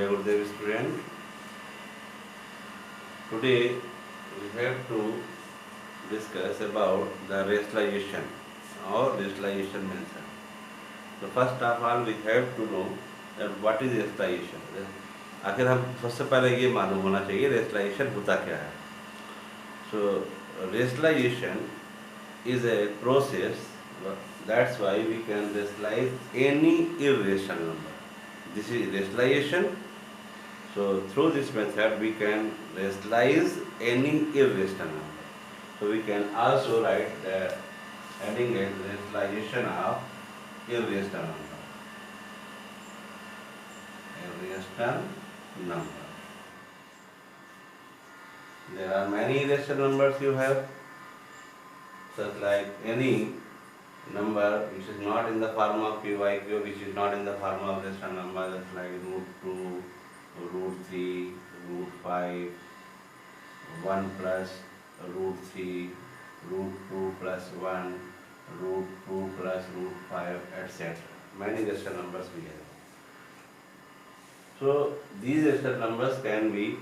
Jai Gurudev student. Today we have to discuss about the rationalization or rationalization method. So first of all we have to know that what is rationalization. आखिर हम सबसे पहले ये मालूम होना चाहिए rationalization होता क्या है. So rationalization is a process. That's why we can rationalize any irrational number. This is rationalization. So through this method we can rationalize any irrational number. So we can also write the heading as rationalization of irrational number. Irrational number. There are many irrational numbers you have, such like any number which is not in the form of QIQ, which is not in the form of rational number, that's like root 2, root 3, root 5, 1 plus root 3, root 2 plus 1, root 2 plus root 5, etc. Many rational numbers we have. So these rational numbers can be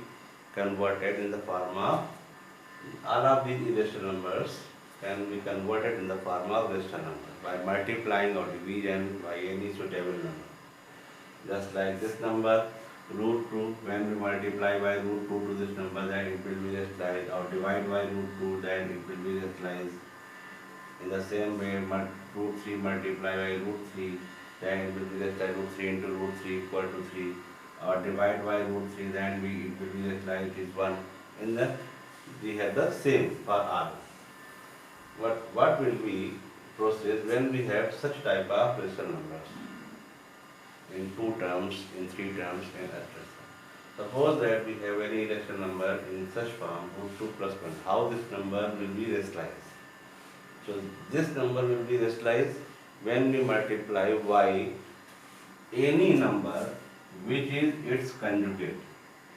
converted in the form of, all of these irrational numbers can be converted in the form of rational number by multiplying or division by any suitable number. Just like this number, root 2, when we multiply by root 2 to this number, then it will be rationalized, or divide by root 2, then it will be rationalized. In the same way, root 3 multiply by root 3, then it will be rationalized, root 3 into root 3 equal to 3, or divide by root 3, then it will be rationalized, it is 1. In that, we have the same for all. What will be process when we have such type of rational numbers? In 2 terms, in 3 terms, and etc. Suppose that we have any rational number in such form, root 2 plus 1. How this number will be rationalized? So this number will be rationalized when we multiply by any number which is its conjugate.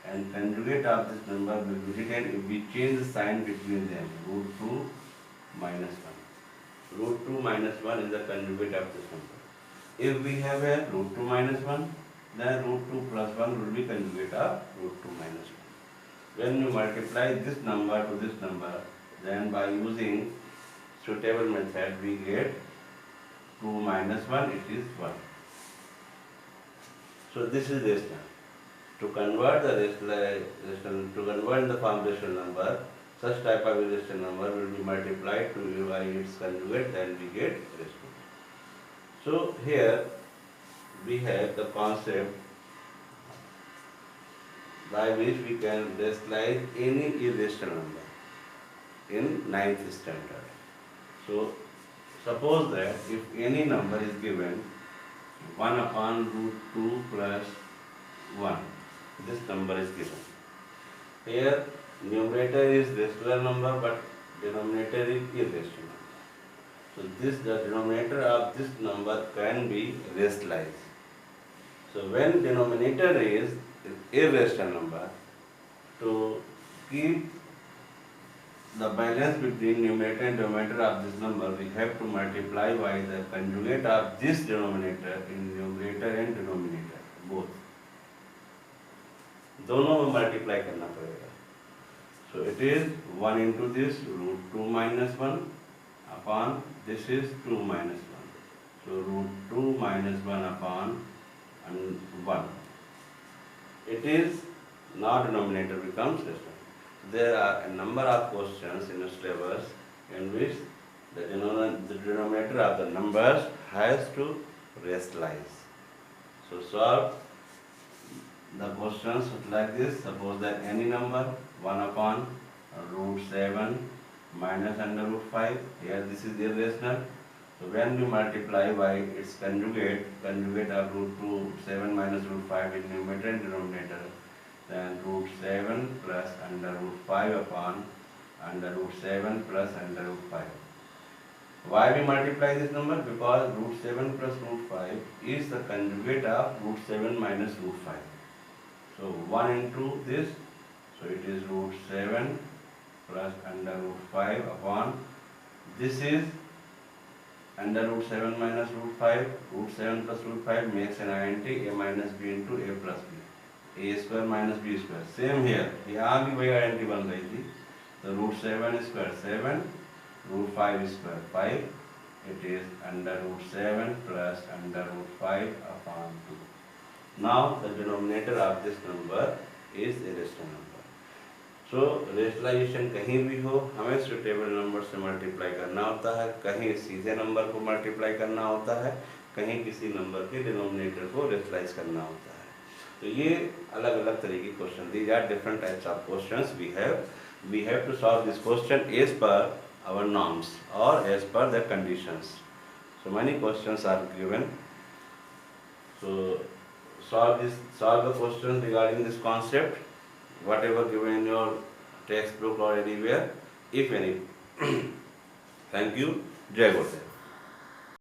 And conjugate of this number will be written if we change the sign between them, root 2 minus 1. Root 2 minus 1 is the conjugate of this number. If we have a root 2 minus 1, then root 2 plus 1 will be conjugate of root 2 minus 1. When you multiply this number to this number, then by using suitable method we get 2 minus 1, it is 1. So this is rational. To convert the convert the form rational number, such type of rational number will be multiplied to by its conjugate, then we get rational. So here we have the concept by which we can rationalize any irrational number in 9th standard. So suppose that if any number is given 1 upon root 2 plus 1, this number is given. Here numerator is rational number but denominator is irrational number. So the denominator of this number can be rationalized. So when denominator is irrational number, to keep the balance between numerator and denominator of this number, we have to multiply by the conjugate of this denominator in numerator and denominator both. दोनों में multiply करना पड़ेगा. So it is 1 into this root 2 minus 1 upon this is 2 minus 1. So root 2 minus 1 upon 1. It is now denominator becomes rational. There are a number of questions in the syllabus in which the denominator of the numbers has to rationalize. So solve the questions like this. Suppose that any number 1 upon root 7 minus under root 5. Here this is irrational. So when we multiply by its conjugate of root 2, 7 minus root 5 in numerator and denominator, then root 7 plus under root 5 upon under root 7 plus under root 5. Why we multiply this number? Because root 7 plus root 5 is the conjugate of root 7 minus root 5. So 1 into this, so it is root 7 plus under root 5 upon, this is under root 7 minus root 5, root 7 plus root 5 makes an identity a minus b into a plus b. A square minus b square, same here यहाँ भी वही identity बन रही थी। तो root 7 square 7, root 5 square 5, it is under root 7 plus under root 5 upon 2. Now the denominator of this number is a rational number. So rationalization कहीं भी हो हमें suitable number से multiply करना होता है, कहीं सीधे नंबर को multiply करना होता है, कहीं किसी नंबर के डिनोमिनेटर को रेशनलाइज करना होता है। तो ये अलग अलग तरह के question, these are different types of questions we have to solve this question as per our norms or as per the conditions. So many questions are given. So solve the questions regarding this concept, whatever given in your textbook or anywhere, if any. Thank you. Jai Gurudev.